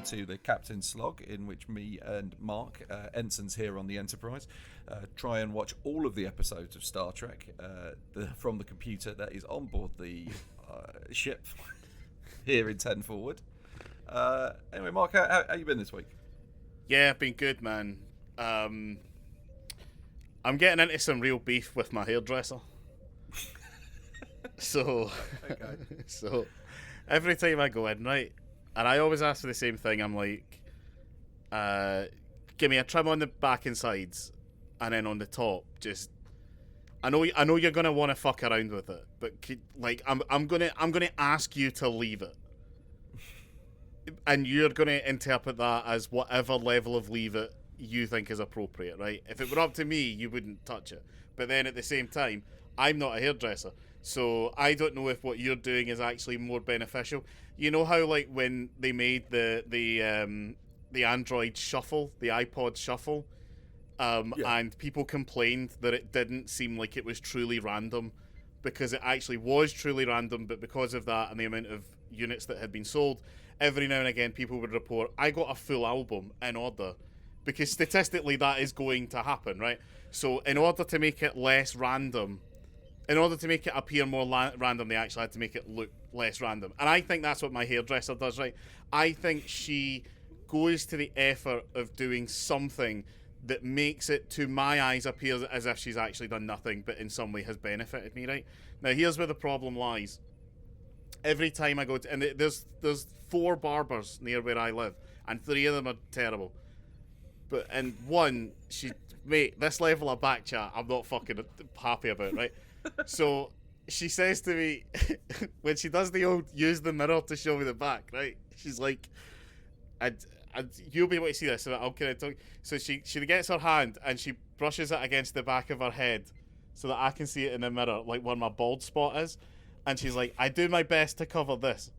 to the Captain Slog, in which me and Mark, ensigns here on the Enterprise, try and watch all of the episodes of Star Trek from the computer that is on board the ship here in 10 Forward. Anyway, Mark, how you been this week? Yeah, been good, man. I'm getting into some real beef with my hairdresser. So every time I go in, right, and I always ask for the same thing. I'm like, give me a trim on the back and sides, and then on the top, just. I know you're gonna want to fuck around with it, but I'm gonna ask you to leave it, and you're gonna interpret that as whatever level of leave it you think is appropriate, right? If it were up to me, you wouldn't touch it, but then at the same time, I'm not a hairdresser. So I don't know if what you're doing is actually more beneficial. You know how like when they made the Android Shuffle, the iPod Shuffle, and people complained that it didn't seem like it was truly random, because it actually was truly random, but because of that and the amount of units that had been sold, every now and again people would report, I got a full album in order, because statistically that is going to happen, right? So in order to make it less random, in order to make it appear more random, they actually had to make it look less random. And I think that's what my hairdresser does, right? I think she goes to the effort of doing something that makes it, to my eyes, appear as if she's actually done nothing, but in some way has benefited me, right? Now, here's where the problem lies. Every time I go to... And there's 4 barbers near where I live, and 3 of them are terrible. And one, mate, this level of back chat, I'm not fucking happy about, right? So she says to me, when she does the old use the mirror to show me the back, right? She's like, you'll be able to see this, so I'll kind of talk. So she gets her hand and she brushes it against the back of her head so that I can see it in the mirror, like where my bald spot is. And she's like, I do my best to cover this.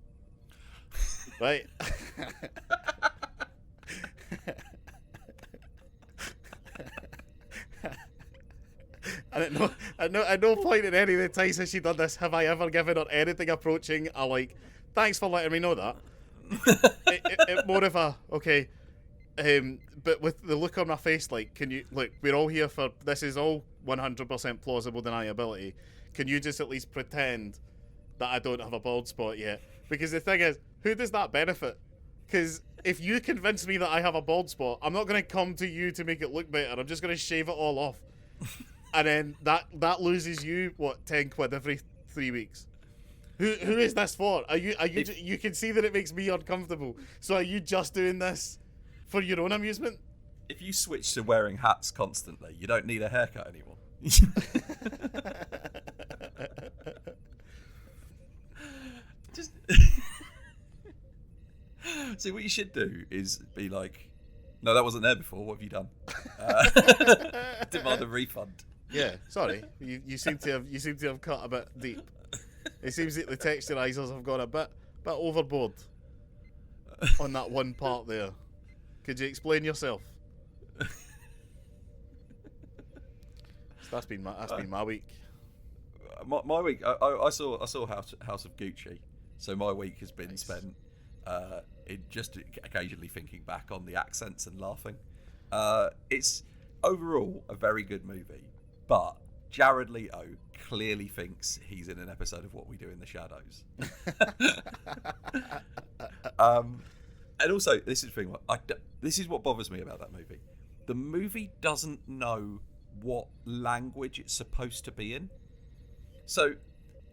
Right? And at no point in any of the times has she done this have I ever given her anything approaching a like, thanks for letting me know that. it more of a, okay, but with the look on my face, like, can you, look, we're all here for, this is all 100% plausible deniability. Can you just at least pretend that I don't have a bald spot yet? Because the thing is, who does that benefit? Because if you convince me that I have a bald spot, I'm not going to come to you to make it look better. I'm just going to shave it all off. And then that loses you, what, 10 quid every 3 weeks? Who is this for? You can see that it makes me uncomfortable. So are you just doing this for your own amusement? If you switch to wearing hats constantly, you don't need a haircut anymore. Just see, what you should do is be like, no, that wasn't there before. What have you done? Demand a refund. Yeah, sorry. You seem to have cut a bit deep. It seems that the texturizers have gone a bit overboard on that one part there. Could you explain yourself? So that's been my week. My week, I saw House of Gucci. So my week has been spent in just occasionally thinking back on the accents and laughing. It's overall a very good movie, but Jared Leto clearly thinks he's in an episode of What We Do in the Shadows. And also, this is what bothers me about that movie. The movie doesn't know what language it's supposed to be in. So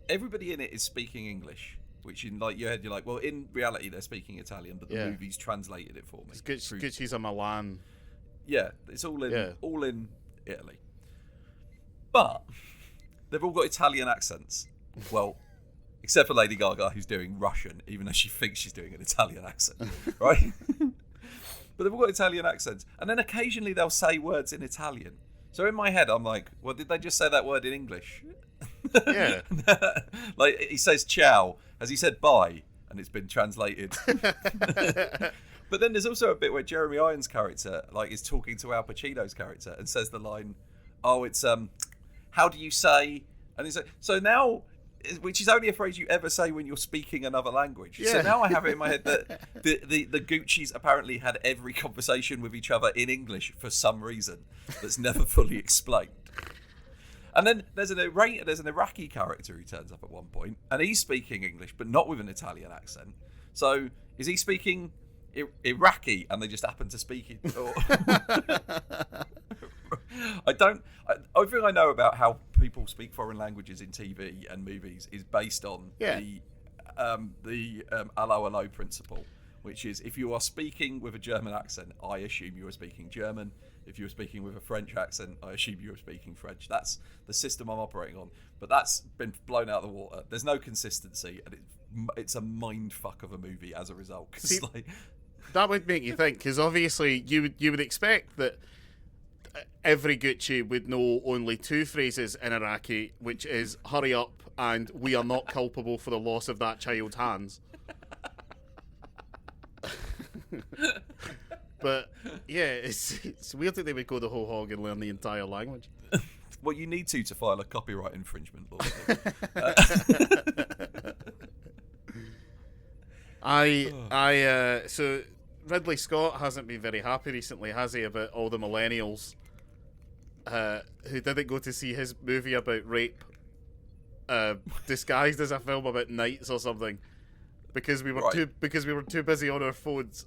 everybody in it is speaking English, which in like your head you're like, well, in reality they're speaking Italian, but the movie's translated it for me. It's good she's a Milan. Yeah, it's all in Italy. But they've all got Italian accents. Well, except for Lady Gaga, who's doing Russian, even though she thinks she's doing an Italian accent, right? But they've all got Italian accents. And then occasionally they'll say words in Italian. So in my head, I'm like, well, did they just say that word in English? Yeah. Like, he says ciao. Has he said bye? And it's been translated. But then there's also a bit where Jeremy Irons' character is talking to Al Pacino's character and says the line, oh, it's, how do you say? And he's like, so now which is only a phrase you ever say when you're speaking another language. Yeah. So now I have it in my head that the Gucci's apparently had every conversation with each other in English for some reason that's never fully explained. And then there's an Iraqi character who turns up at one point, and he's speaking English, but not with an Italian accent. So is he speaking Iraqi, and they just happen to speak it? Or... Everything I know about how people speak foreign languages in TV and movies is based on the allo allo principle, which is if you are speaking with a German accent, I assume you are speaking German. If you are speaking with a French accent, I assume you are speaking French. That's the system I'm operating on. But that's been blown out of the water. There's no consistency, and it's a mind fuck of a movie as a result. See, that would make you think, because obviously you would expect that every Gucci would know only two phrases in Iraqi, which is "hurry up" and "we are not culpable for the loss of that child's hands." But yeah, it's weird that they would go the whole hog and learn the entire language. Well, you need to file a copyright infringement law. So Ridley Scott hasn't been very happy recently, has he, about all the millennials who didn't go to see his movie about rape disguised as a film about knights or something because we were too busy on our phones.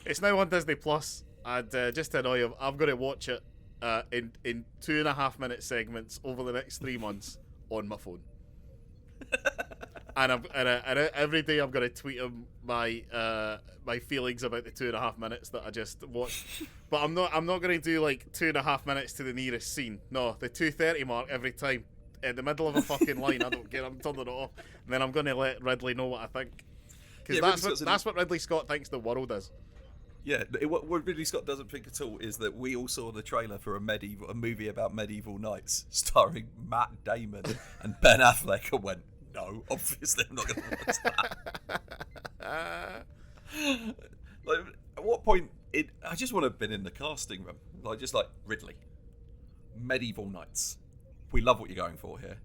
It's now on Disney Plus, and just to annoy him, I'm going to watch it in 2.5 minute segments over the next 3 months on my phone. And every day I'm going to tweet him my feelings about the 2.5 minutes that I just watched. But I'm not going to do like 2.5 minutes to the nearest scene. No, the 2:30 mark every time in the middle of a fucking line. I don't care. I'm turning it off, and then I'm going to let Ridley know what I think, because that's what Ridley Scott thinks the world is. Yeah, what Ridley Scott doesn't think at all is that we all saw the trailer for a movie about medieval knights starring Matt Damon and Ben Affleck and went, no, obviously I'm not going to watch that. Like, at what point, I just want to have been in the casting room. Like Ridley, medieval knights. We love what you're going for here.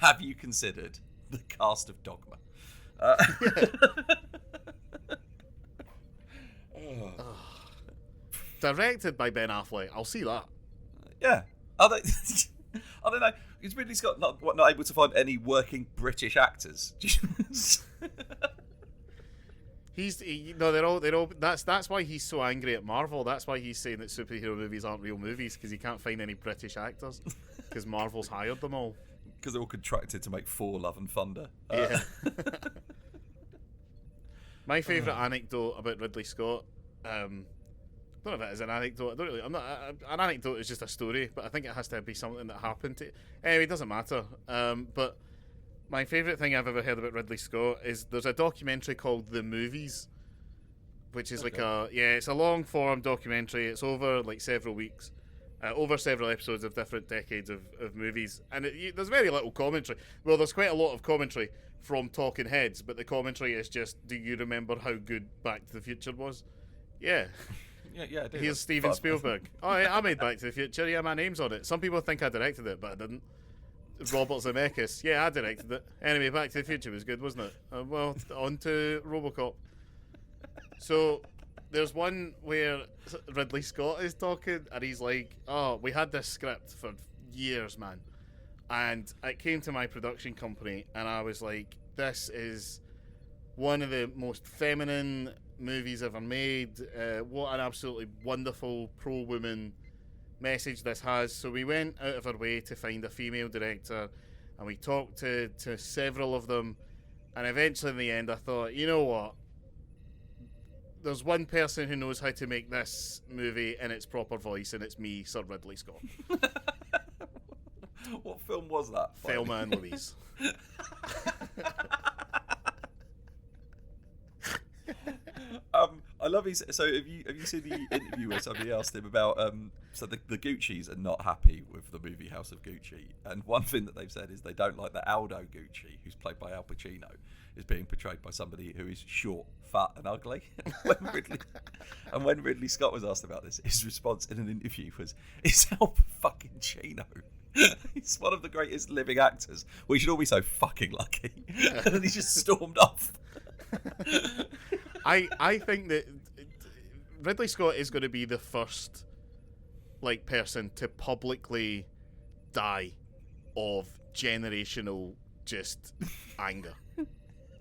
Have you considered the cast of Dogma? Directed by Ben Affleck. I'll see that. Yeah. I don't know. Is Ridley Scott not able to find any working British actors? They're all. That's why he's so angry at Marvel. That's why he's saying that superhero movies aren't real movies, because he can't find any British actors because Marvel's hired them all. Because they're all contracted to make Thor: Love and Thunder. Yeah. My favourite anecdote about Ridley Scott. I don't know if it is an anecdote. An anecdote is just a story, but I think it has to be something that happened to. Anyway, it doesn't matter. But my favourite thing I've ever heard about Ridley Scott is there's a documentary called The Movies, which is it's a long form documentary. It's over like several weeks, over several episodes of different decades of movies, and there's very little commentary. Well, there's quite a lot of commentary from talking heads, but the commentary is just, do you remember how good Back to the Future was? Yeah. Yeah, I do. Here's Steven Spielberg. Oh, yeah, I made Back to the Future. Yeah, my name's on it. Some people think I directed it, but I didn't. Robert Zemeckis. Yeah, I directed it. Anyway, Back to the Future was good, wasn't it? Well, on to RoboCop. So, there's one where Ridley Scott is talking, and he's like, oh, we had this script for years, man. And it came to my production company, and I was like, this is one of the most feminine movies ever made. What an absolutely wonderful pro-woman message this has. So we went out of our way to find a female director, and we talked to several of them, and eventually in the end I thought, you know what, there's one person who knows how to make this movie in its proper voice, and it's me, Sir Ridley Scott. What film was that? Thelma and Louise. I love his. So have you seen the interview where somebody asked him about so the Gucci's are not happy with the movie House of Gucci, and one thing that they've said is they don't like that Aldo Gucci, who's played by Al Pacino, is being portrayed by somebody who is short, fat, and ugly. when Ridley Scott was asked about this, his response in an interview was, "It's Al fucking Pacino." He's one of the greatest living actors. We should all be so fucking lucky. And then he just stormed off. I think that Ridley Scott is going to be the first person to publicly die of generational just anger.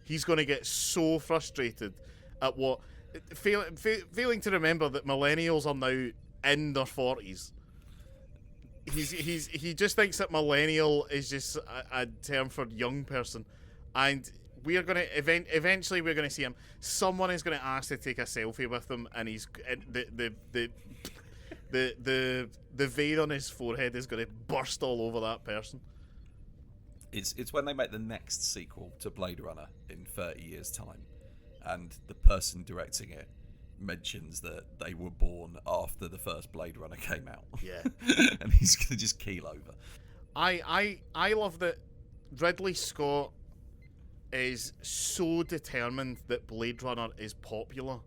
He's going to get so frustrated at failing to remember that millennials are now in their 40s. He just thinks that millennial is just a term for young person, and we are going to eventually we're going to see him. Someone is going to ask to take a selfie with him, and he's the vein on his forehead is going to burst all over that person. It's when they make the next sequel to Blade Runner in 30 years' time, and the person directing it mentions that they were born after the first Blade Runner came out. Yeah. And he's going to just keel over. I love that Ridley Scott is so determined that Blade Runner is popular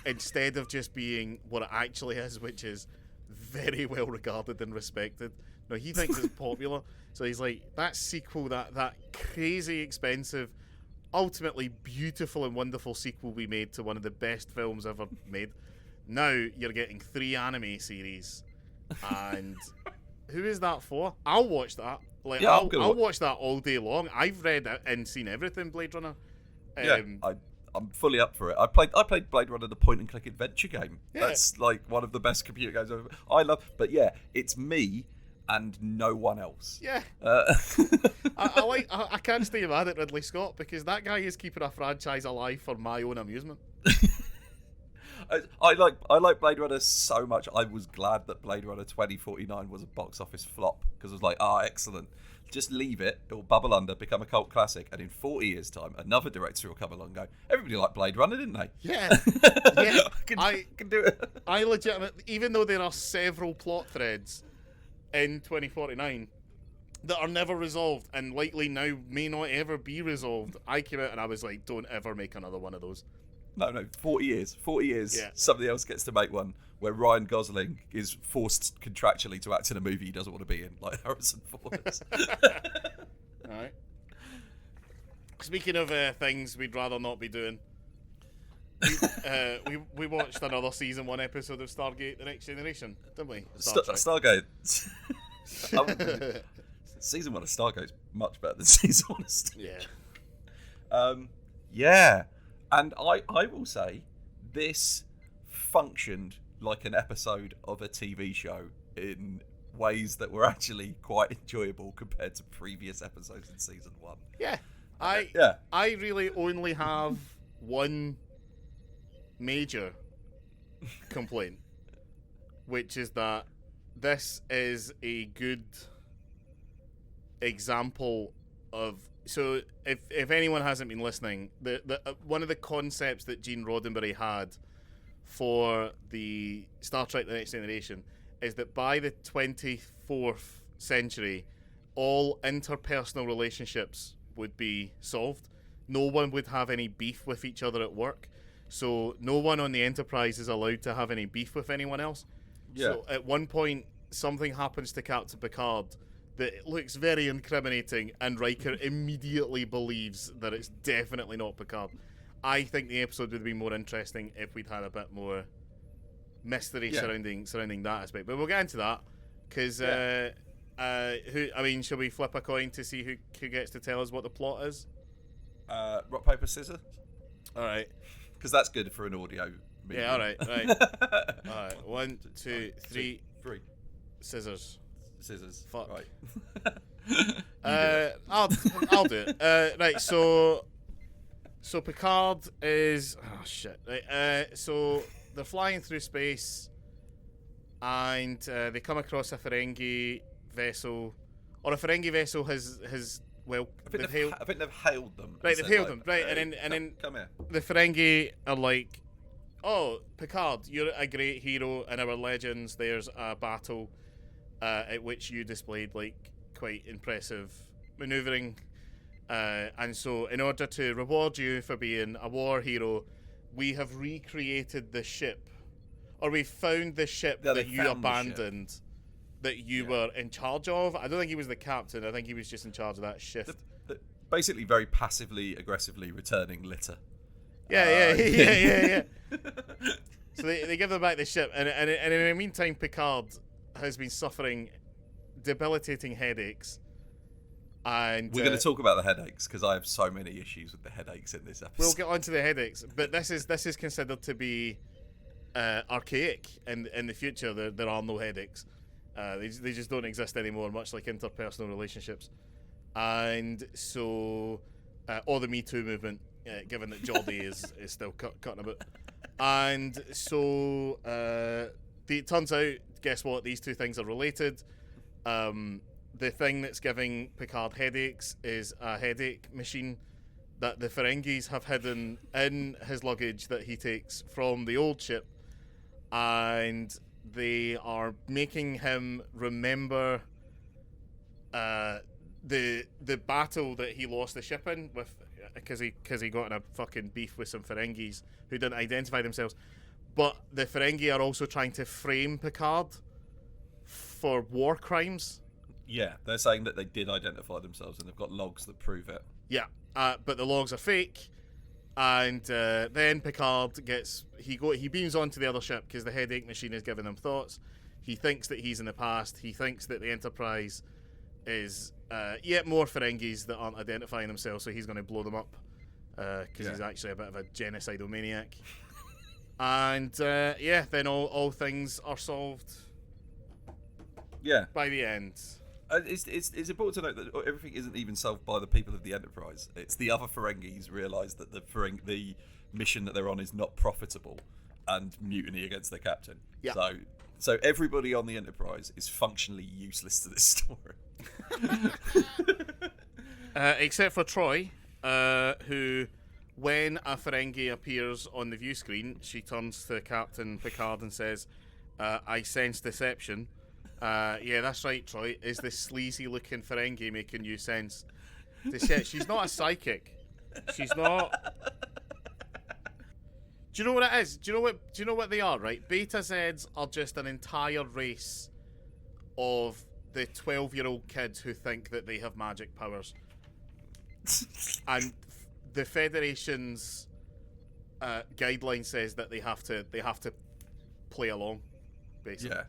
instead of just being what it actually is, which is very well regarded and respected. No, he thinks it's popular. So he's like, that sequel, that crazy expensive, ultimately beautiful and wonderful sequel we made to one of the best films ever made. Now you're getting 3 anime series. And who is that for? I'll watch that. I'll watch that all day long. I've read and seen everything Blade Runner. I'm fully up for it. I played Blade Runner, the point and click adventure game. Yeah. That's like one of the best computer games I've ever. I love, but yeah, it's me and no one else. Yeah. I can't stay mad at Ridley Scott because that guy is keeping a franchise alive for my own amusement. I like Blade Runner so much. I was glad that Blade Runner 2049 was a box office flop because I was like, excellent. Just leave it. It will bubble under, become a cult classic, and in 40 years' time, another director will come along and go, everybody liked Blade Runner, didn't they? Yeah. Yeah. I can do it. I legitimately, even though there are several plot threads in 2049 that are never resolved and likely now may not ever be resolved, I came out and I was like, don't ever make another one of those. No, 40 years. 40 years, yeah. Somebody else gets to make one where Ryan Gosling is forced contractually to act in a movie he doesn't want to be in, like Harrison Ford is. Alright. Speaking of things we'd rather not be doing, we watched another season 1 episode of Stargate: The Next Generation, didn't we? Stargate. Season 1 of Stargate is much better than season 1 of Stargate. Yeah. Yeah. And I will say, this functioned like an episode of a TV show in ways that were actually quite enjoyable compared to previous episodes in season 1. Yeah. I really only have one major complaint, which is that this is a good example of. So, if anyone hasn't been listening, the one of the concepts that Gene Roddenberry had for the Star Trek: The Next Generation is that by the 24th century, all interpersonal relationships would be solved. No one would have any beef with each other at work. So, no one on the Enterprise is allowed to have any beef with anyone else. Yeah. So, at one point, something happens to Captain Picard that looks very incriminating, and Riker immediately believes that it's definitely not Picard. I think the episode would be more interesting if we'd had a bit more mystery surrounding that aspect. But we'll get into that because shall we flip a coin to see who gets to tell us what the plot is? Rock, paper, scissors. All right, because that's good for an audio medium. Yeah. All right. All right. 1, 2, 3. Scissors. Fuck. Right. I'll do it. Right. So Picard is. Oh shit. Right. So they're flying through space, and they come across a Ferengi vessel, or a Ferengi vessel has well. I think they've hailed them. Right. They've hailed them. Right. And then come here. The Ferengi are like, "Oh, Picard, you're a great hero in our legends. There's a battle at which you displayed like quite impressive maneuvering, and so in order to reward you for being a war hero, we have recreated the ship, or we found the ship that you abandoned, that you were in charge of. I don't think he was the captain. I think he was just in charge of that shift. Basically, very passively, aggressively returning litter. Yeah. So they give them back the ship, and in the meantime, Picard has been suffering debilitating headaches. And we're going to talk about the headaches because I have so many issues with the headaches in this episode. We'll get onto the headaches, but this is considered to be archaic. In the future, there are no headaches. They just don't exist anymore, much like interpersonal relationships. And so, or the Me Too movement, given that Geordie is still cutting about. And so, it turns out, guess what? These two things are related. The thing that's giving Picard headaches is a headache machine that the Ferengis have hidden in his luggage that he takes from the old ship, and they are making him remember the battle that he lost the ship in with, because he got in a fucking beef with some Ferengis who didn't identify themselves. But the Ferengi are also trying to frame Picard for war crimes. Yeah, they're saying that they did identify themselves and they've got logs that prove it. Yeah, but the logs are fake, and then Picard he beams onto the other ship because the headache machine is giving him thoughts. He thinks that he's in the past. He thinks that the Enterprise is yet more Ferengis that aren't identifying themselves, so he's going to blow them up because he's actually a bit of a genocidal maniac. And then all things are solved. Yeah. By the end. It's important to note that everything isn't even solved by the people of the Enterprise. It's the other Ferengis realise that the mission that they're on is not profitable and mutiny against their captain. Yeah. So everybody on the Enterprise is functionally useless to this story. Except for Troy, who, when a Ferengi appears on the view screen, she turns to Captain Picard and says, I sense deception. Yeah, that's right, Troy. Is this sleazy-looking Ferengi making you sense? She's not a psychic. She's not. Do you know what it is? Do you know what they are? Right, Beta Zeds are just an entire race of the 12-year-old kids who think that they have magic powers, and the Federation's guideline says that they have to play along, basically.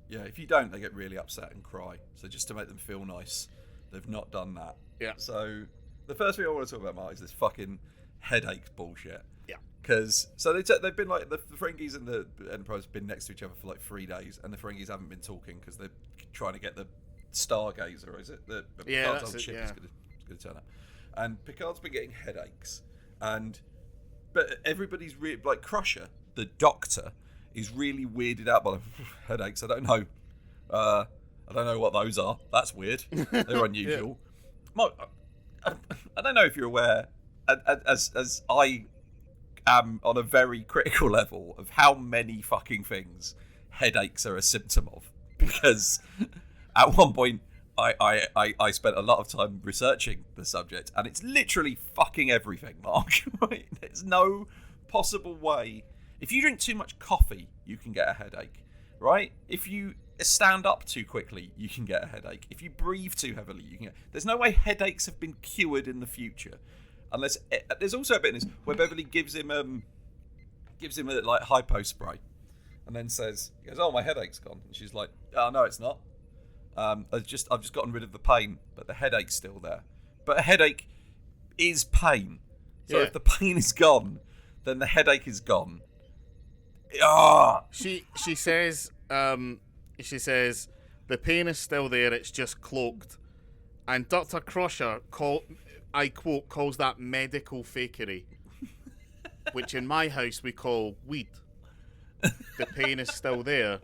Yeah, if you don't, they get really upset and cry. So just to make them feel nice, they've not done that. Yeah. So the first thing I want to talk about, Mark, is this fucking headache bullshit. Yeah. Because they've been like, the Ferengis and the Enterprise have been next to each other for like 3 days, and the Ferengis haven't been talking because they're trying to get the Stargazer, is it? Picard's old ship is going to turn up, and Picard's been getting headaches, but everybody's like Crusher, the Doctor, is really weirded out by the headaches. I don't know what those are. That's weird. They're unusual. Yeah. I don't know if you're aware, as I am on a very critical level of how many fucking things headaches are a symptom of. Because at one point, I spent a lot of time researching the subject, and it's literally fucking everything, Mark. Right? There's no possible way. If you drink too much coffee, you can get a headache, right? If you stand up too quickly, you can get a headache. If you breathe too heavily, you can get... There's no way headaches have been cured in the future. Unless... There's also a bit in this where Beverly gives him a like hypo spray and then says, he goes, oh, my headache's gone. And she's like, oh, no, it's not. I've just gotten rid of the pain, but the headache's still there. But a headache is pain. So if the pain is gone, then the headache is gone. She says the pain is still there, it's just cloaked, and Dr. Crusher calls that medical fakery, which in my house we call weed. The pain is still there,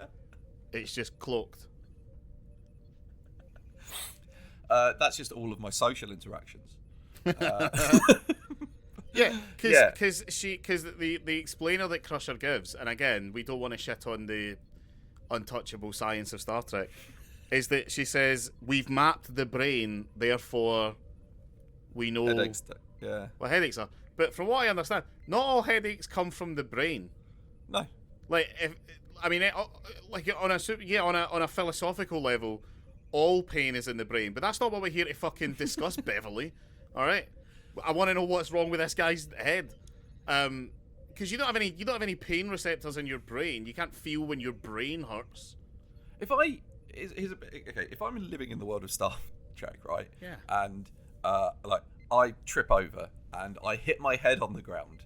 it's just cloaked. That's just all of my social interactions. Yeah, because the explainer that Crusher gives, and again, we don't want to shit on the untouchable science of Star Trek, is that she says, we've mapped the brain, therefore we know what headaches are. But from what I understand, not all headaches come from the brain. No. Like, I mean, like on a philosophical level, all pain is in the brain. But that's not what we're here to fucking discuss, Beverly. All right, I want to know what's wrong with this guy's head. Because you don't have any pain receptors in your brain. You can't feel when your brain hurts. If I'm living in the world of Star Trek, right? Yeah. And like I trip over and I hit my head on the ground,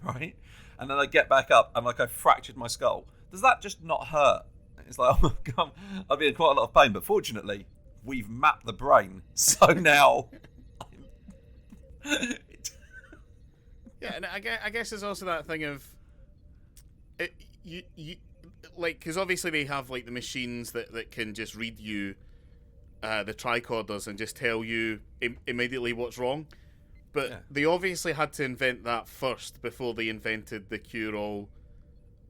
right? And then I get back up and like I fractured my skull. Does that just not hurt? It's like, oh my God, I'd be in quite a lot of pain. But fortunately, we've mapped the brain, so now. Yeah, and I guess there's also that thing of you like, because obviously they have like the machines that can just read you the tricorders and just tell you immediately what's wrong. But they obviously had to invent that first before they invented the cure-all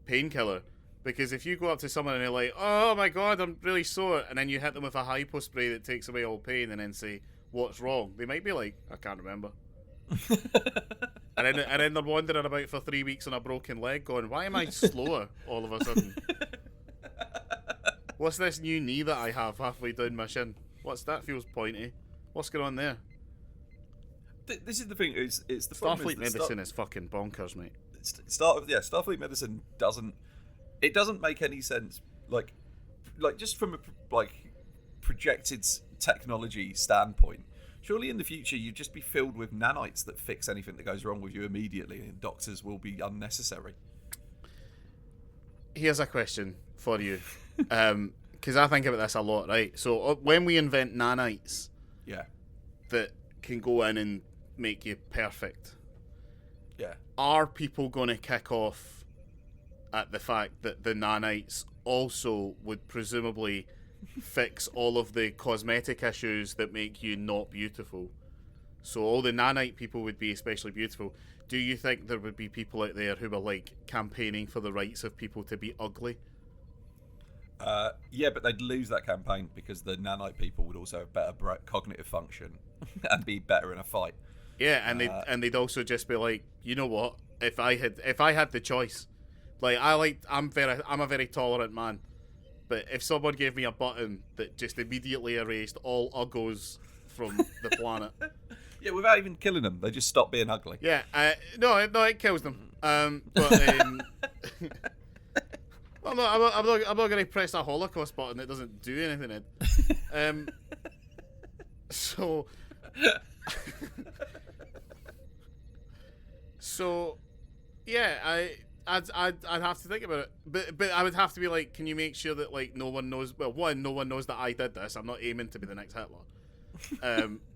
painkiller. Because if you go up to someone and they're like, oh my God, I'm really sore, and then you hit them with a hypo spray that takes away all pain and then say, what's wrong? They might be like, I can't remember. and then they're wandering about for 3 weeks on a broken leg going, why am I slower all of a sudden? What's this new knee that I have halfway down my shin? That feels pointy. What's going on there? This is the thing. It's the Starfleet medicine is fucking bonkers, mate. Starfleet medicine doesn't make any sense. Like just from a projected technology standpoint. Surely in the future you'd just be filled with nanites that fix anything that goes wrong with you immediately, and doctors will be unnecessary. Here's a question for you, because I think about this a lot, right? So when we invent nanites, that can go in and make you perfect, are people going to kick off at the fact that the nanites also would presumably fix all of the cosmetic issues that make you not beautiful? So all the nanite people would be especially beautiful. Do you think there would be people out there who were like campaigning for the rights of people to be ugly? Yeah, but they'd lose that campaign because the nanite people would also have better cognitive function and be better in a fight. Yeah, and they'd also just be like, you know what? If I had the choice, like I'm a very tolerant man. But if someone gave me a button that just immediately erased all uggos from the planet, without even killing them, they just stop being ugly. No, it kills them. But I'm not going to press a Holocaust button that doesn't do anything. So yeah, I'd have to think about it, but I would have to be like, can you make sure that like no one knows? Well, one, no one knows that I did this. I'm not aiming to be the next Hitler.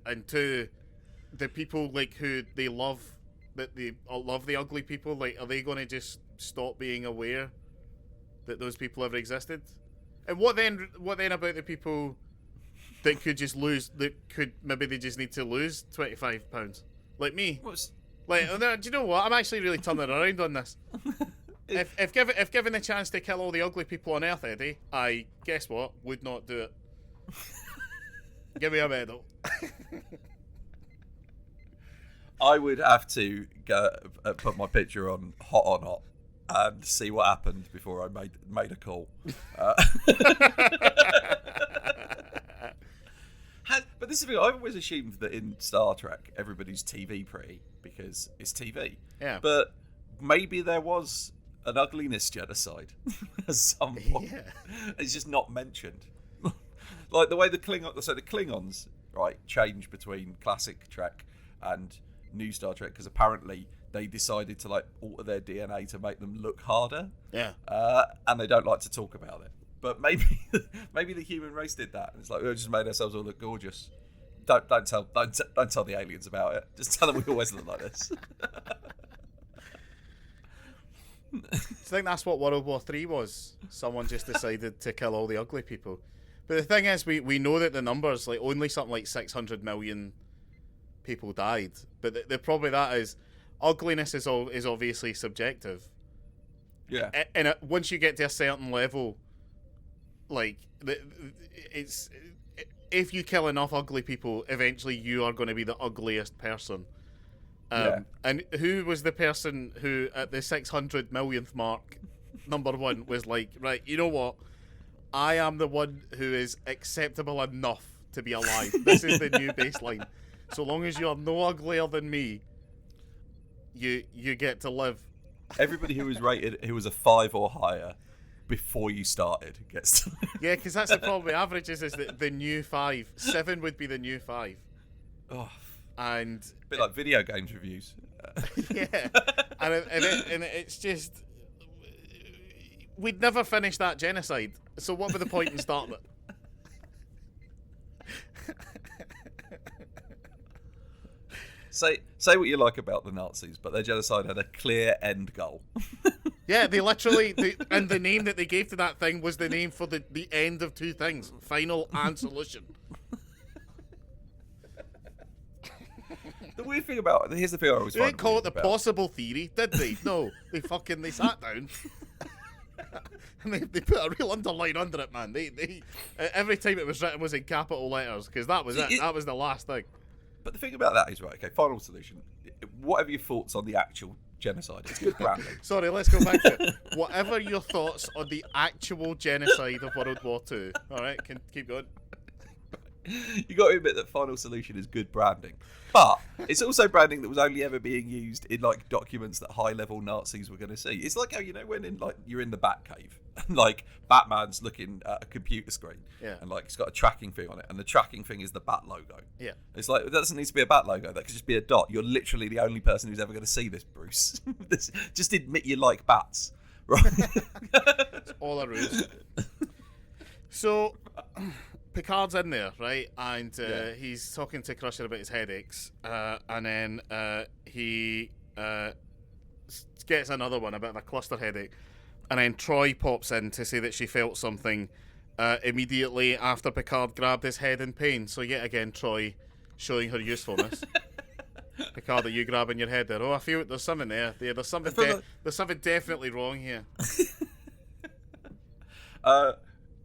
And two, the people like who they love, that they love the ugly people. Like, are they going to just stop being aware that those people ever existed? And what then? What then about the people that could just lose? That could maybe they just need to lose 25 pounds, like me. Like, do you know what? I'm actually really turning around on this. If given the chance to kill all the ugly people on Earth, Eddie, I guess what? Would not do it. Give me a medal. I would have to go put my picture on Hot or Not and see what happened before I made a call. But this is the thing, I've always assumed that in Star Trek everybody's TV pretty because it's TV. Yeah. But maybe there was an ugliness genocide at some point. Yeah. It's just not mentioned. Like the way the Klingons, right, change between classic Trek and new Star Trek because apparently they decided to like alter their DNA to make them look harder. Yeah. And they don't like to talk about it. But maybe the human race did that. And it's like we just made ourselves all look gorgeous. Don't tell the aliens about it. Just tell them we always look like this. I think that's what World War III was. Someone just decided to kill all the ugly people. But the thing is, we know that the numbers, like only something like 600 million people died. But the problem with that is ugliness is obviously subjective. Yeah. And once you get to a certain level, like it's if you kill enough ugly people, eventually you are going to be the ugliest person. And who was the person who at the 600 millionth mark number one was like, right, you know what? I am the one who is acceptable enough to be alive. This is the new baseline. So long as you're no uglier than me, you get to live. Everybody who was rated, who was a 5 or higher before you started, gets to live. Yeah, because that's the problem with averages, is the new 5. 7 would be the new 5. Oh, and a bit like video games reviews. Yeah, and it's just, we'd never finish that genocide. So what would the point in starting it? Say what you like about the Nazis, but their genocide had a clear end goal. Yeah, they literally, and the name that they gave to that thing was the name for the end of two things: final and solution. The weird thing about, here's the thing I always They find didn't call it the about. possible theory, did they? No, they sat down. And they put a real underline under it, man. They every time it was written was in capital letters, because that was it. That was the last thing. But the thing about that is, right, okay, final solution. Whatever your thoughts on the actual genocide, it's good branding. Sorry, let's go back to it. Whatever your thoughts on the actual genocide of World War II. All right, can keep going. You got to admit that final solution is good branding, but it's also branding that was only ever being used in like documents that high-level Nazis were going to see. It's like how, you know, when in like you're in the Batcave and like Batman's looking at a computer screen, yeah, and like it's got a tracking thing on it, and the tracking thing is the Bat logo. Yeah, it's like, it doesn't need to be a Bat logo. That could just be a dot. You're literally the only person who's ever going to see this, Bruce. Just admit you like bats, right? It's all a ruse. So Picard's in there, right? And he's talking to Crusher about his headaches. And then he gets another one, a bit of a cluster headache. And then Troy pops in to say that she felt something immediately after Picard grabbed his head in pain. So yet again, Troy showing her usefulness. Picard, are you grabbing your head there? Oh, I feel there's something there. There's something definitely wrong here.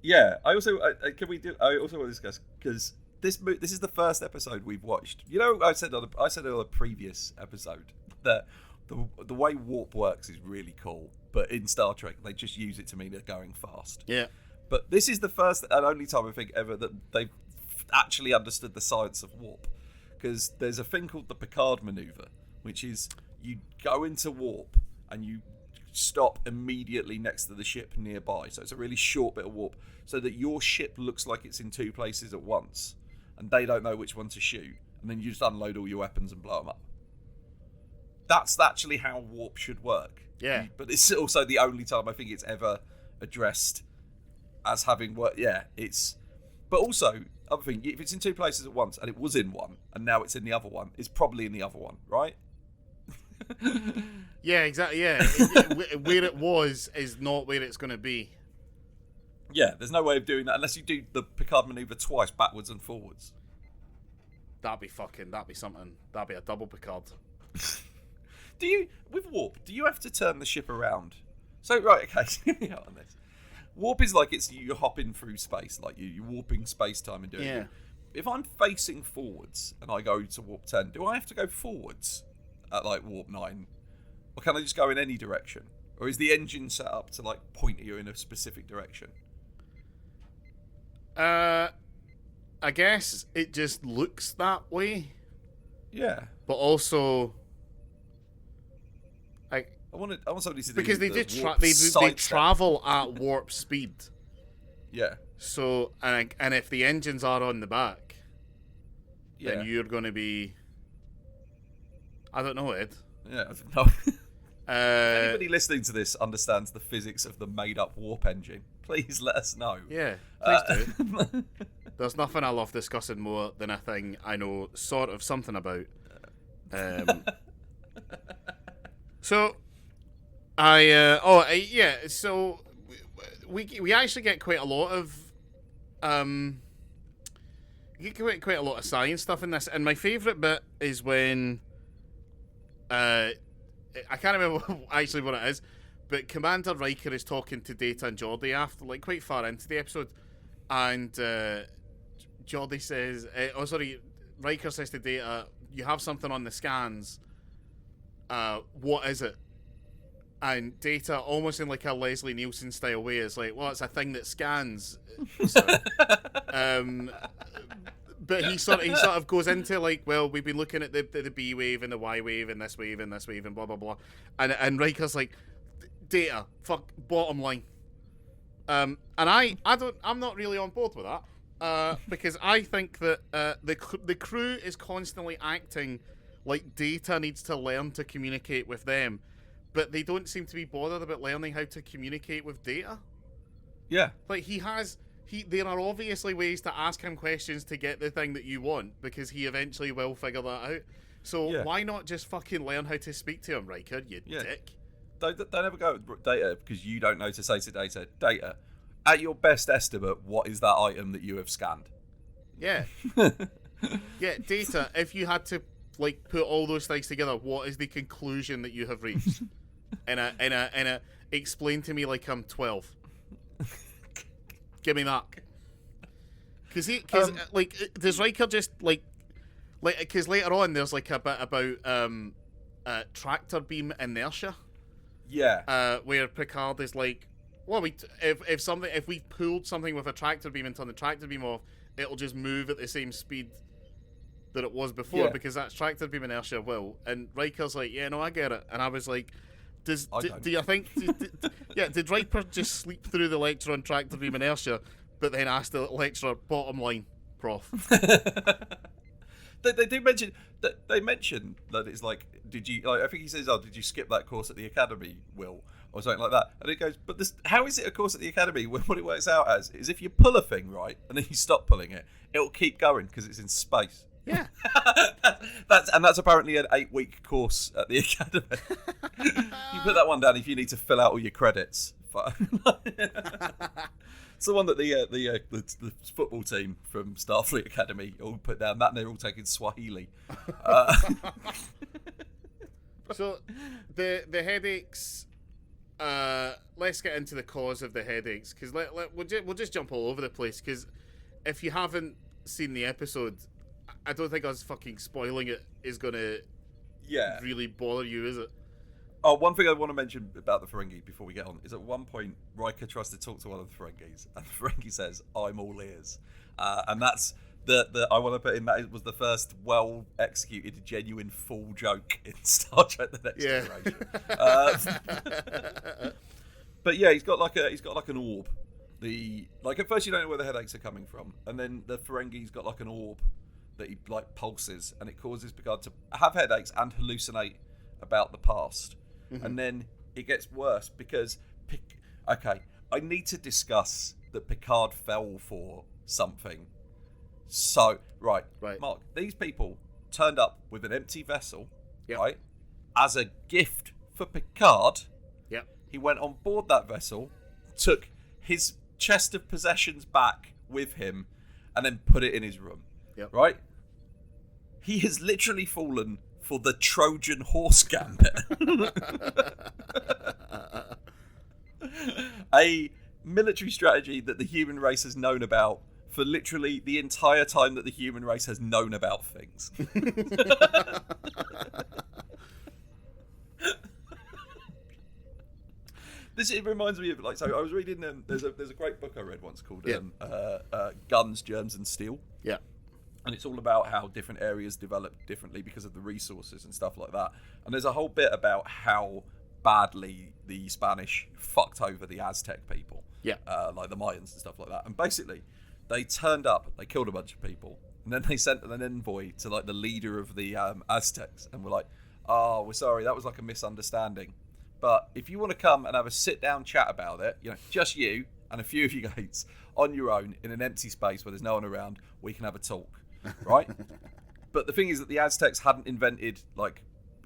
Yeah, I also want to discuss, because this is the first episode we've watched. You know, I said on a previous episode that the way warp works is really cool, but in Star Trek they just use it to mean they're going fast. Yeah. But this is the first and only time I think ever that they've actually understood the science of warp, because there's a thing called the Picard maneuver, which is you go into warp and you stop immediately next to the ship nearby. So it's a really short bit of warp, so that your ship looks like it's in two places at once, and they don't know which one to shoot, and then you just unload all your weapons and blow them up. That's actually how warp should work. Yeah. But it's also the only time I think it's ever addressed as having worked. Yeah, it's... But also, other thing, if it's in two places at once, and it was in one, and now it's in the other one, it's probably in the other one, right? Yeah, exactly. Yeah, where it was is not where it's going to be. Yeah, there's no way of doing that unless you do the Picard maneuver twice, backwards and forwards. That'd be something. That'd be a double Picard. With warp, do you have to turn the ship around? So, right, okay, hear me out on this. Warp is like you're hopping through space, like you're warping space-time and doing it. If I'm facing forwards and I go to warp 10, do I have to go forwards at like warp 9? Or can I just go in any direction? Or is the engine set up to like point you in a specific direction? I guess it just looks that way. Yeah. But also, I want somebody to do because they they travel at warp speed. Yeah. So and if the engines are on the back, then you're going to be. I don't know, Ed. Yeah, I don't know. If anybody listening to this understands the physics of the made-up warp engine, please let us know. Yeah, please do. There's nothing I love discussing more than a thing I know sort of something about. So, so we actually get quite a lot of quite a lot of science stuff in this, and my favourite bit is when I can't remember actually what it is, but Commander Riker is talking to Data and Geordi after, like, quite far into the episode, and Geordi says, Riker says to Data, "You have something on the scans. What is it?" And Data, almost in like a Leslie Nielsen style way, is like, well, it's a thing that scans. So, but he sort of goes into like, well, we've been looking at the B wave and the Y wave and this wave and this wave and blah blah blah, and Riker's like, Data, fuck, bottom line. And I'm not really on board with that, because I think that the crew is constantly acting like Data needs to learn to communicate with them. But they don't seem to be bothered about learning how to communicate with Data. Yeah. Like, there are obviously ways to ask him questions to get the thing that you want, because he eventually will figure that out. So why not just fucking learn how to speak to him, Riker, you dick? Don't ever go with Data because you don't know to say to Data, Data, at your best estimate, what is that item that you have scanned? Yeah. Yeah, Data, if you had to, like, put all those things together, what is the conclusion that you have reached? And explain to me like I'm 12. Give me that. Because does Riker just like, because later on there's like a bit about tractor beam inertia. Yeah. Where Picard is like, well, if we pulled something with a tractor beam and turned the tractor beam off, it'll just move at the same speed that it was before, because that's tractor beam inertia will. And Riker's like, yeah, no, I get it. And I was like, do you think did Riker just sleep through the lecture on tractor beam inertia, but then ask the lecturer, bottom line, prof? They do mention that it's like, did you, like, I think he says, oh, did you skip that course at the academy, Will, or something like that? And it goes, but how is it a course at the academy when what it works out as is if you pull a thing right and then you stop pulling it, it'll keep going because it's in space. Yeah. that's apparently an 8-week course at the academy. You put that one down if you need to fill out all your credits. It's the one that the football team from Starfleet Academy all put down. That and they're all taking Swahili. So the headaches. Let's get into the cause of the headaches, because we'll just jump all over the place. Because if you haven't seen the episode, I don't think us fucking spoiling it is gonna really bother you, is it? Oh, one thing I want to mention about the Ferengi before we get on is at one point Riker tries to talk to one of the Ferengis, and the Ferengi says, "I'm all ears," and that's the I want to put in that it was the first well executed, genuine, full joke in Star Trek: The Next Generation. But yeah, he's got like an orb. At first you don't know where the headaches are coming from, and then the Ferengi's got like an orb that he like pulses, and it causes Picard to have headaches and hallucinate about the past. Mm-hmm. And then it gets worse because I need to discuss that Picard fell for something. So right, Mark, these people turned up with an empty vessel, right, as a gift for Picard. Yep. He went on board that vessel, took his chest of possessions back with him, and then put it in his room. Yep. Right? He has literally fallen for the Trojan horse gambit. A military strategy that the human race has known about for literally the entire time that the human race has known about things. It reminds me of, like, so I was reading, there's a great book I read once called Guns, Germs and Steel. Yeah. And it's all about how different areas develop differently because of the resources and stuff like that. And there's a whole bit about how badly the Spanish fucked over the Aztec people. Yeah. Like the Mayans and stuff like that. And basically, they turned up, they killed a bunch of people, and then they sent an envoy to like the leader of the Aztecs and were like, oh, we're sorry, that was like a misunderstanding. But if you want to come and have a sit-down chat about it, just you and a few of you guys on your own in an empty space where there's no one around, we can have a talk. Right? But the thing is that the Aztecs hadn't invented like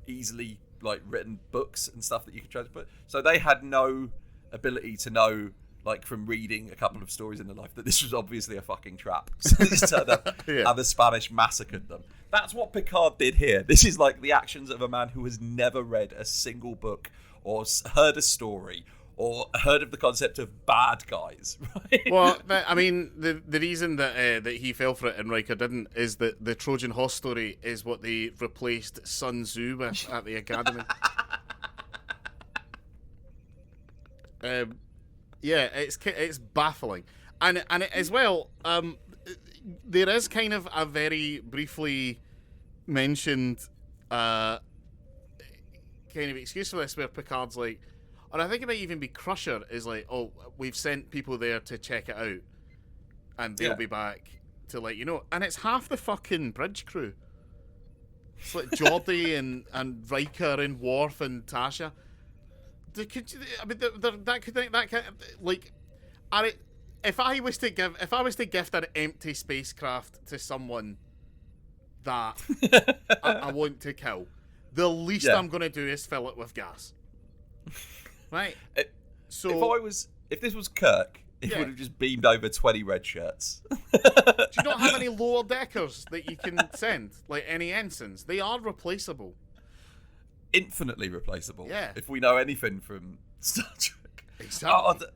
easily like written books and stuff that you could transport, so they had no ability to know, like from reading a couple of stories in their life, that this was obviously a fucking trap. So they just turned up and the Spanish massacred them. That's what Picard did here. This is like the actions of a man who has never read a single book or heard a story or heard of the concept of bad guys, right? Well, I mean, the reason that he fell for it and Riker didn't is that the Trojan horse story is what they replaced Sun Tzu with at the Academy. Yeah, it's baffling, and it, as well. There is kind of a very briefly mentioned kind of excuse for this, where Picard's like, or I think it might even be Crusher is like, oh, we've sent people there to check it out, and they'll be back to let you know. And it's half the fucking bridge crew. It's like Geordie and Riker and Worf and Tasha. If I was to gift an empty spacecraft to someone that I want to kill, the least I'm going to do is fill it with gas. Right? If this was Kirk, he would have just beamed over 20 red shirts. Do you not have any lower deckers that you can send? Like any ensigns? They are replaceable. Infinitely replaceable. Yeah. If we know anything from Star Trek. Exactly.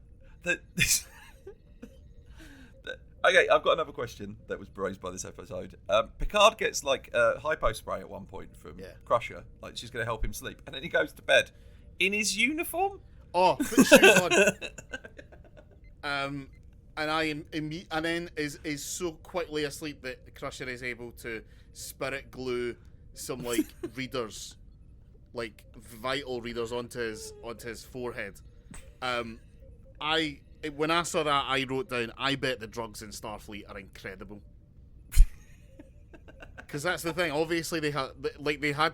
Okay, I've got another question that was raised by this episode. Picard gets like a hypo spray at one point from Crusher, like she's going to help him sleep, and then he goes to bed in his uniform. Oh, put shoes on. And then is so quickly asleep that Crusher is able to spirit glue some like readers, like vital readers onto his forehead. When I saw that, I wrote down, I bet the drugs in Starfleet are incredible. Because that's the thing. Obviously, they had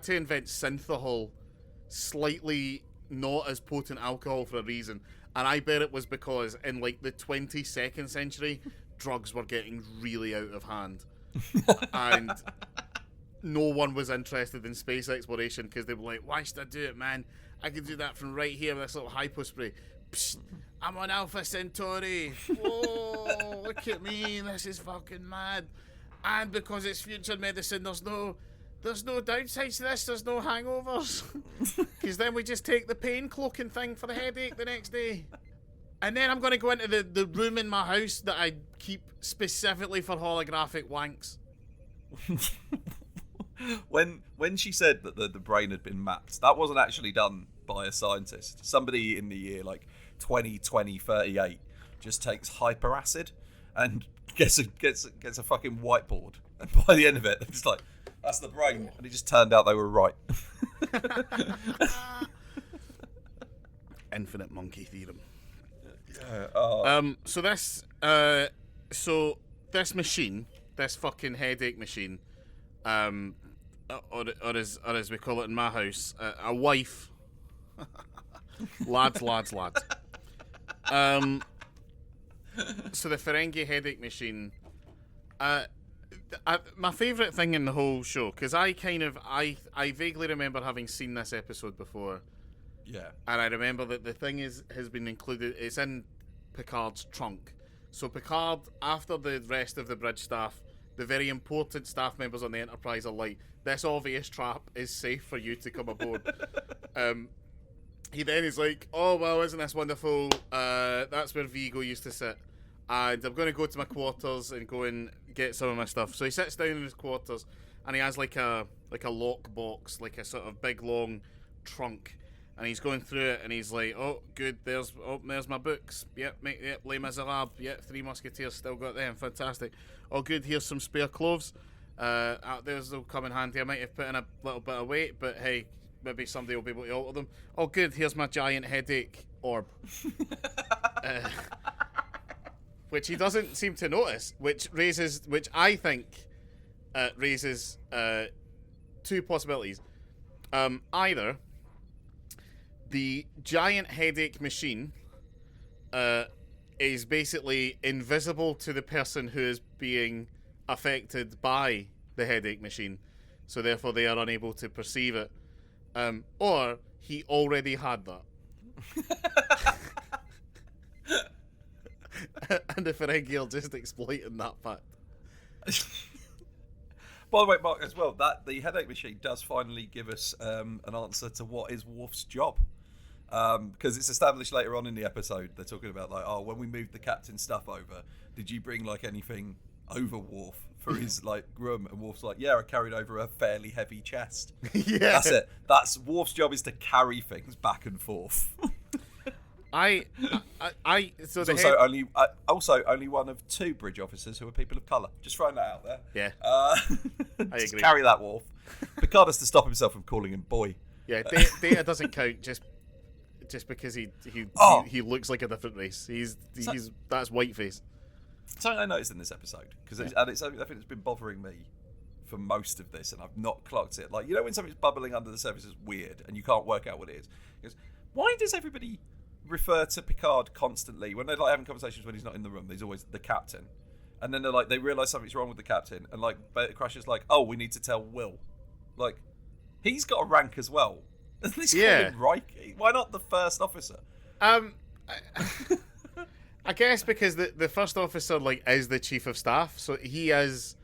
to invent synthahol, slightly not as potent alcohol for a reason. And I bet it was because in like the 22nd century, drugs were getting really out of hand. And no one was interested in space exploration because they were like, why should I do it, man? I can do that from right here with this little hypo spray. Psst, I'm on Alpha Centauri. Whoa, look at me. This is fucking mad. And because it's future medicine, there's no downsides to this. There's no hangovers. Because then we just take the pain cloaking thing for the headache the next day. And then I'm going to go into the room in my house that I keep specifically for holographic wanks. When she said that the brain had been mapped, that wasn't actually done by a scientist. Somebody in the year like 2038 just takes hyperacid and gets a fucking whiteboard, and by the end of it it's like, that's the brain, and it just turned out they were right. Infinite monkey theorem. So this machine, this fucking headache machine, or as we call it in my house, a wife. lads. So the Ferengi headache machine. My favourite thing in the whole show, because I vaguely remember having seen this episode before. Yeah. And I remember that the thing has been included. It's in Picard's trunk. So Picard, after the rest of the bridge staff, the very important staff members on the Enterprise are like, this obvious trap is safe for you to come aboard. He then is like, oh, well, isn't this wonderful? That's where Vigo used to sit. And I'm going to go to my quarters and go and get some of my stuff. So he sits down in his quarters, and he has like a lock box, like a sort of big, long trunk. And he's going through it, and he's like, oh, good, there's my books. Yep, Les Miserables. Yep, Three Musketeers, still got them. Fantastic. Oh, good, here's some spare clothes. Those will come in handy. I might have put in a little bit of weight, but hey, maybe somebody will be able to alter them. Oh, good, here's my giant headache orb. Which he doesn't seem to notice, which I think raises two possibilities. Either the giant headache machine is basically invisible to the person who is being affected by the headache machine, so therefore they are unable to perceive it. Or he already had that. And the Ferengi are just exploiting that fact. By the way, Mark, as well, that the headache machine does finally give us an answer to what is Worf's job. Because it's established later on in the episode, they're talking about like, oh, when we moved the captain's stuff over, did you bring like anything over Worf for his like room? And Worf's like, yeah, I carried over a fairly heavy chest. Yeah, that's it. That's Worf's job, is to carry things back and forth. So There's also only one of 2 bridge officers who are people of colour. Just throwing that out there. Yeah. I agree. Carry that, Worf. Picard has to stop himself from calling him boy. Yeah, Data doesn't count just because he looks like a different race. That's whiteface. Something I noticed in this episode, because I think it's been bothering me for most of this, and I've not clocked it. Like, you know, when something's bubbling under the surface, it's weird, and you can't work out what it is. Because why does everybody refer to Picard constantly when they're like having conversations when he's not in the room? There's always the captain, and then they realise something's wrong with the captain, and like Beta Crusher's like, oh, we need to tell Will. Like, he's got a rank as well. At least call him Riker. Why not the first officer? I guess because the first officer is the chief of staff, so he is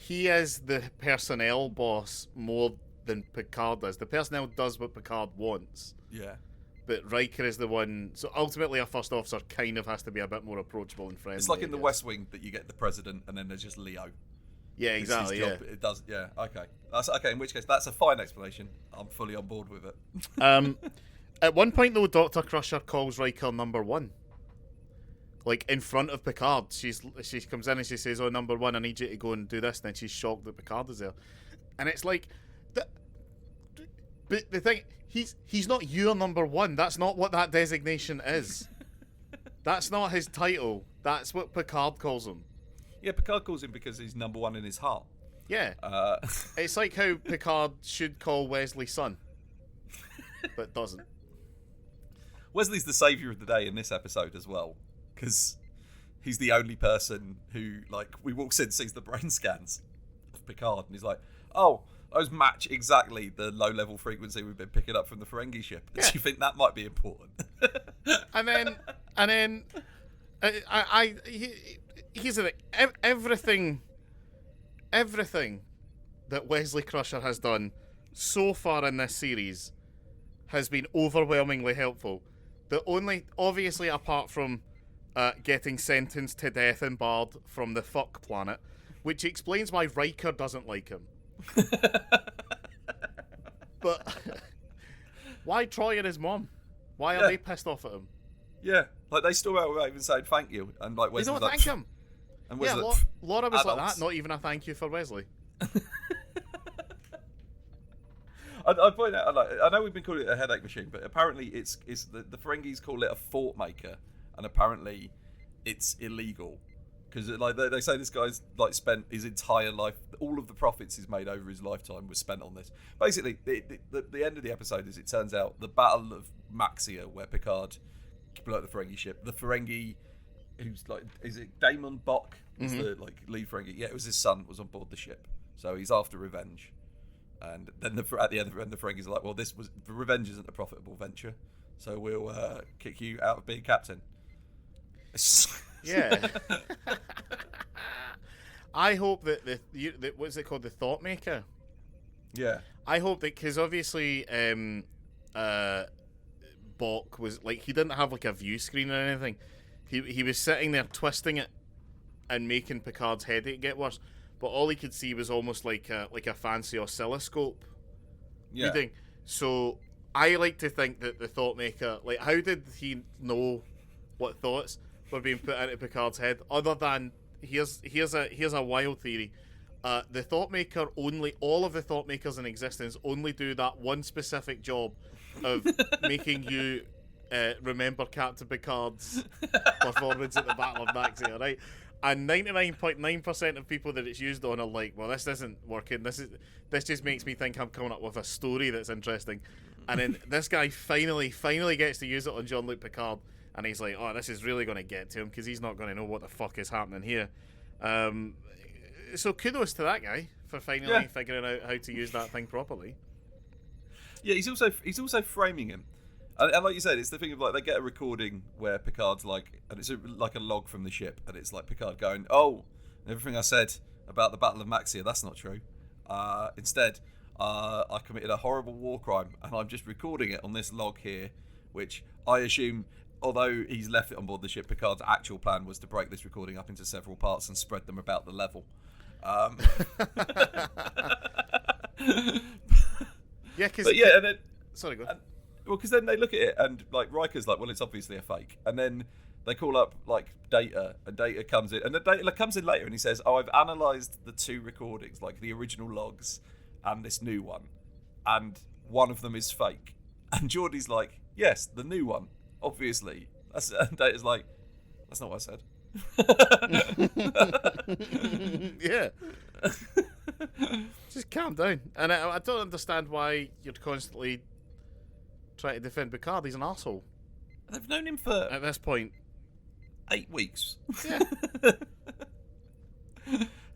the personnel boss more than Picard does. The personnel does what Picard wants. Yeah. But Riker is the one. So ultimately, a first officer kind of has to be a bit more approachable and friendly. It's like in the West Wing that you get the president, and then there's just Leo. Yeah, exactly. Yeah, it does. Yeah, okay. That's okay. In which case, that's a fine explanation. I'm fully on board with it. At one point, though, Dr. Crusher calls Riker number 1. Like, in front of Picard. She comes in and she says, oh, number 1, I need you to go and do this. And then she's shocked that Picard is there. And it's like, but the thing, he's not your number 1. That's not what that designation is. That's not his title. That's what Picard calls him. Yeah, Picard calls him because he's number 1 in his heart. Yeah. It's like how Picard should call Wesley son, but doesn't. Wesley's the saviour of the day in this episode as well, because he's the only person who, he walks in, sees the brain scans of Picard, and he's like, oh, those match exactly the low-level frequency we've been picking up from the Ferengi ship. Yeah. Do you think that might be important? and then, here's the thing. Everything that Wesley Crusher has done so far in this series has been overwhelmingly helpful. The only, obviously, apart from getting sentenced to death and barred from the fuck planet, which explains why Riker doesn't like him. But why Troy and his mom? Why are they pissed off at him? Yeah, they still out without even saying thank you, and Wesley's they don't thank him. And Laura was like that. Not even a thank you for Wesley. I point out, I know we've been calling it a headache machine, but apparently it's the Ferengis call it a thought maker, and apparently it's illegal because they say this guy's spent his entire life, all of the profits he's made over his lifetime was spent on this. Basically, the end of the episode is, it turns out, the Battle of Maxia, where Picard blew up the Ferengi ship. The Ferengi, who's is it Damon Bok? Is the lead Ferengi? Yeah, it was his son was on board the ship, so he's after revenge. And then at the end, the Ferengis are like, well, revenge isn't a profitable venture, so we'll kick you out of being captain. Yeah. I hope that what's it called, the Thought Maker? Yeah. I hope that, because obviously Bok was he didn't have a view screen or anything. He was sitting there twisting it and making Picard's headache get worse. But all he could see was almost like a fancy oscilloscope reading. So I like to think that the Thought Maker, how did he know what thoughts were being put into Picard's head? Other than here's a wild theory. The Thought Maker all of the Thought Makers in existence only do that one specific job of making you remember Captain Picard's performance at the Battle of Maxia, right? And 99.9% of people that it's used on are like, well, this isn't working. This just makes me think I'm coming up with a story that's interesting. And then this guy finally gets to use it on Jean-Luc Picard, and he's like, oh, this is really going to get to him because he's not going to know what the fuck is happening here. So kudos to that guy for finally figuring out how to use that thing properly. Yeah, he's also framing him. And like you said, it's the thing of they get a recording where Picard's and it's like a log from the ship, and it's Picard going, oh, everything I said about the Battle of Maxia, that's not true. Instead, I committed a horrible war crime, and I'm just recording it on this log here, which I assume, although he's left it on board the ship, Picard's actual plan was to break this recording up into several parts and spread them about the level. Yeah, because... But yeah, and then... Sorry, go ahead. Well, because then they look at it and like Riker's like, well, it's obviously a fake, and then they call up like Data, and Data comes in, and the Data comes in later, and he says, "Oh, I've analysed the 2 recordings, like the original logs and this new one, and one of them is fake." And Geordie's like, "Yes, the new one, obviously." And Data's like, "That's not what I said." Yeah. Just calm down. And I don't understand why you're constantly trying to defend Picard. He's an arsehole. They've known him for at this point 8 weeks. Yeah.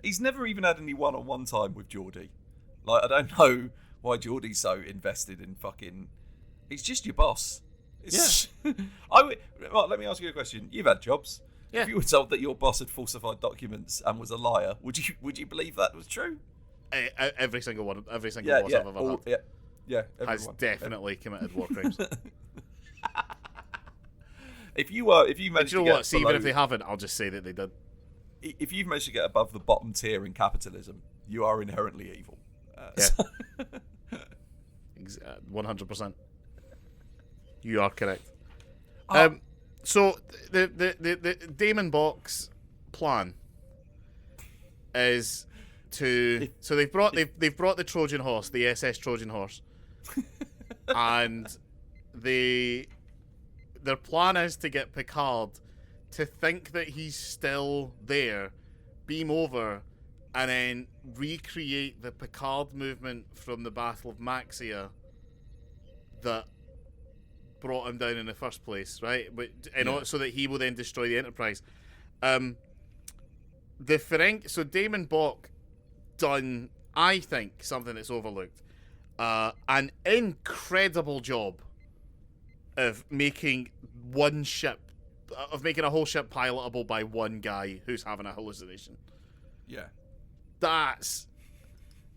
He's never even had any one-on-one time with Geordie. Like, I don't know why Geordie's so invested in fucking... He's just your boss. It's... Yeah. Right, let me ask you a question. You've had jobs. Yeah. If you were told that your boss had falsified documents and was a liar, would you believe that was true? Every single one, every single boss I've ever had. Yeah, has definitely committed war crimes. If you managed you know to what? get See, below, even if they haven't, I'll just say that they did. If you've managed to get above the bottom tier in capitalism, you are inherently evil. Yeah. 100%. You are correct. So the Damon Box plan is to they've brought the Trojan horse, the SS Trojan horse, and their plan is to get Picard to think that he's still there, beam over, and then recreate the Picard movement from the Battle of Maxia that brought him down in the first place, right? But so that he will then destroy the Enterprise. So Damon Bok done, I think, something that's overlooked, an incredible job of making a whole ship pilotable by one guy who's having a hallucination. Yeah, that's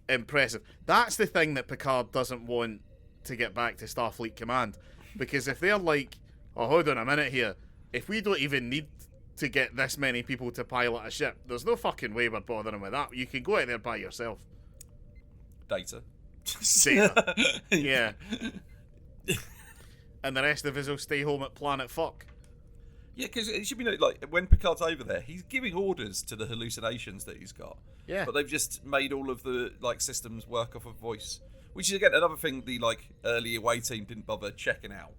impressive. That's the thing that Picard doesn't want to get back to Starfleet Command. Because if they're like, oh, hold on a minute here, if we don't even need to get this many people to pilot a ship, there's no fucking way we're bothering with that. You can go out there by yourself. Data. Yeah. And the rest of us will stay home at Planet Fuck. Yeah, because it should be like when Picard's over there, he's giving orders to the hallucinations that he's got. Yeah. But they've just made all of the like systems work off of voice. Which is, again, another thing the early away team didn't bother checking out.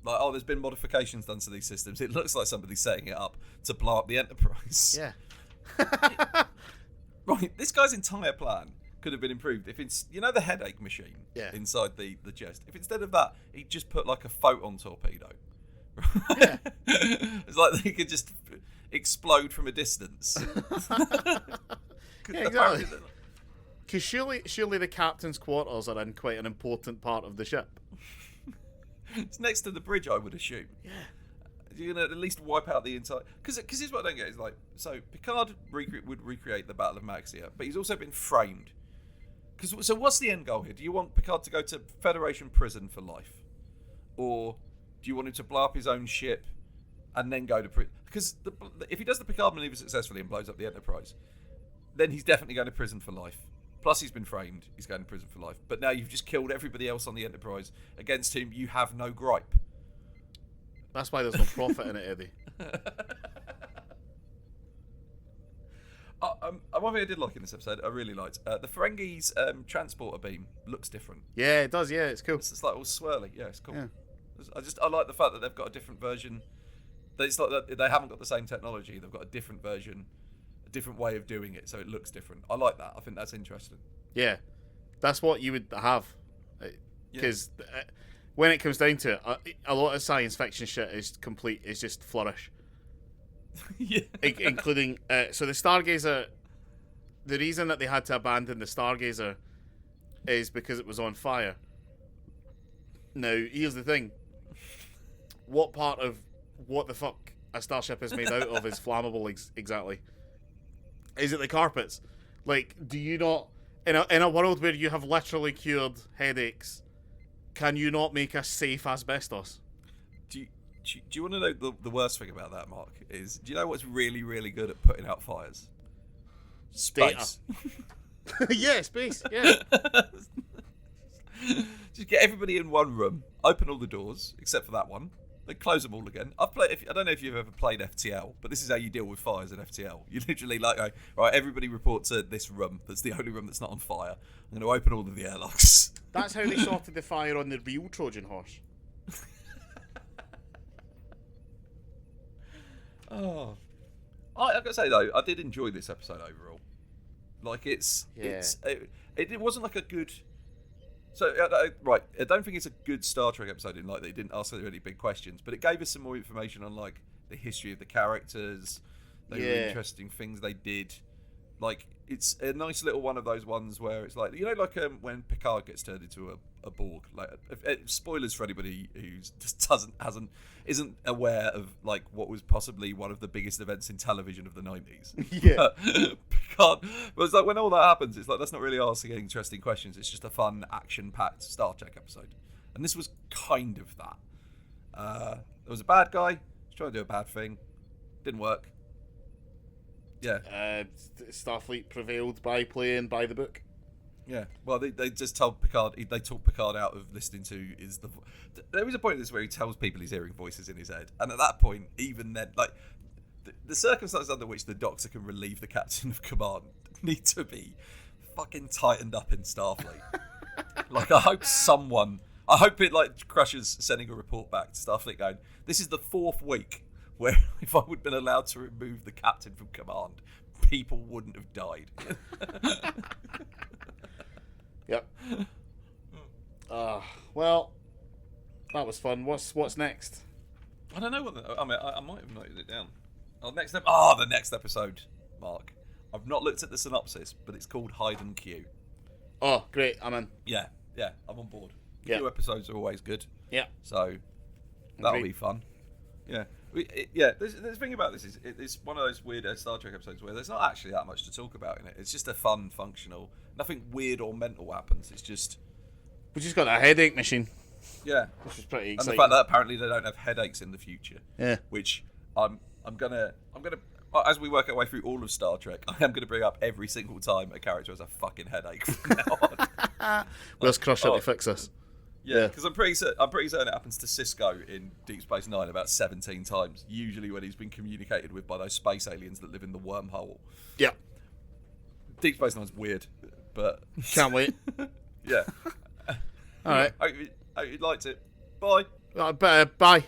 Like, oh, there's been modifications done to these systems. It looks like somebody's setting it up to blow up the Enterprise. Yeah. Right, this guy's entire plan could have been improved if it's, the headache machine inside the chest. If instead of that, he'd just put like a photon torpedo. Yeah. It's like they could just explode from a distance. Yeah, exactly. Because surely the captain's quarters are in quite an important part of the ship. It's next to the bridge, I would assume. Yeah. You're going to at least wipe out the entire... Because here's what I don't get. Is like, so Picard would recreate the Battle of Maxia, but he's also been framed. So what's the end goal here? Do you want Picard to go to Federation prison for life? Or do you want him to blow up his own ship and then go to prison? Because if he does the Picard maneuver successfully and blows up the Enterprise, then he's definitely going to prison for life. Plus, he's been framed. He's going to prison for life. But now you've just killed everybody else on the Enterprise against whom you have no gripe. That's why there's no profit in it, Eddie. One thing I did like in this episode, I really liked, the Ferengi's transporter beam looks different. Yeah, it does. Yeah, it's cool. It's like all swirly. Yeah, it's cool. Yeah. I like the fact that they've got a different version. That it's like that they haven't got the same technology. They've got a different version. A different way of doing it, so it looks different. I like that. I think that's interesting. Yeah, that's what you would have, because when it comes down to it, a lot of science fiction shit is just flourish. Yeah, including so the Stargazer. The reason that they had to abandon the Stargazer is because it was on fire. Now, here's the thing: what part of what the fuck a starship is made out of is flammable exactly? Is it the carpets? Like, do you not... In a world where you have literally cured headaches, can you not make a safe asbestos? Do you want to know the worst thing about that, Mark? Do you know what's really, really good at putting out fires? Space. Yeah, space, yeah. Just get everybody in one room, open all the doors except for that one, then close them all again. I don't know if you've ever played FTL, but this is how you deal with fires in FTL. You literally right, everybody report to this room. That's the only room that's not on fire. I'm going to open all of the airlocks. That's how they sorted the fire on the real Trojan horse. Oh, I've got to say though, I did enjoy this episode overall. Like it wasn't like a good. So right, I don't think it's a good Star Trek episode in like they didn't ask any big questions, but it gave us some more information on like the history of the characters. They were interesting things they did. Like it's a nice little one of those ones where it's like when Picard gets turned into a Borg. Like spoilers for anybody who just isn't aware of like what was possibly one of the biggest events in television of the 90s. Yeah. Picard. But it's like when all that happens, it's like that's not really asking interesting questions. It's just a fun, action-packed Star Trek episode, and this was kind of that. There was a bad guy. He was trying to do a bad thing. Didn't work. Yeah. Starfleet prevailed by playing by the book. Yeah, well, they just told Picard. They talked Picard out of listening to There was a point in this where he tells people he's hearing voices in his head, and at that point, even then, like the circumstances under which the Doctor can relieve the Captain of Command need to be fucking tightened up in Starfleet. Like, I hope it like crushes sending a report back to Starfleet going, this is the 4th week where if I would have been allowed to remove the Captain from Command, people wouldn't have died. Yep. Well, that was fun. What's next? I don't know I might have noted it down. The next episode, Mark. I've not looked at the synopsis, but it's called Hide and Q. Oh, great! I'm in. Yeah, I'm on board. Yeah. Q episodes are always good. Yeah. So that'll be fun. Yeah. The thing about this is it's one of those weird Star Trek episodes where there's not actually that much to talk about in it. It's just a fun, functional. Nothing weird or mental happens. It's just we just got a headache machine. Yeah, which is pretty exciting. And the fact that apparently they don't have headaches in the future. Yeah. Which I'm gonna as we work our way through all of Star Trek, I am gonna bring up every single time a character has a fucking headache from now on. Let's crush it to fix us. Yeah, because I'm pretty certain it happens to Cisco in Deep Space Nine about 17 times. Usually when he's been communicated with by those space aliens that live in the wormhole. Yeah. Deep Space Nine's weird, but can't wait. Yeah. All right. Hope you liked it. Bye. Bye.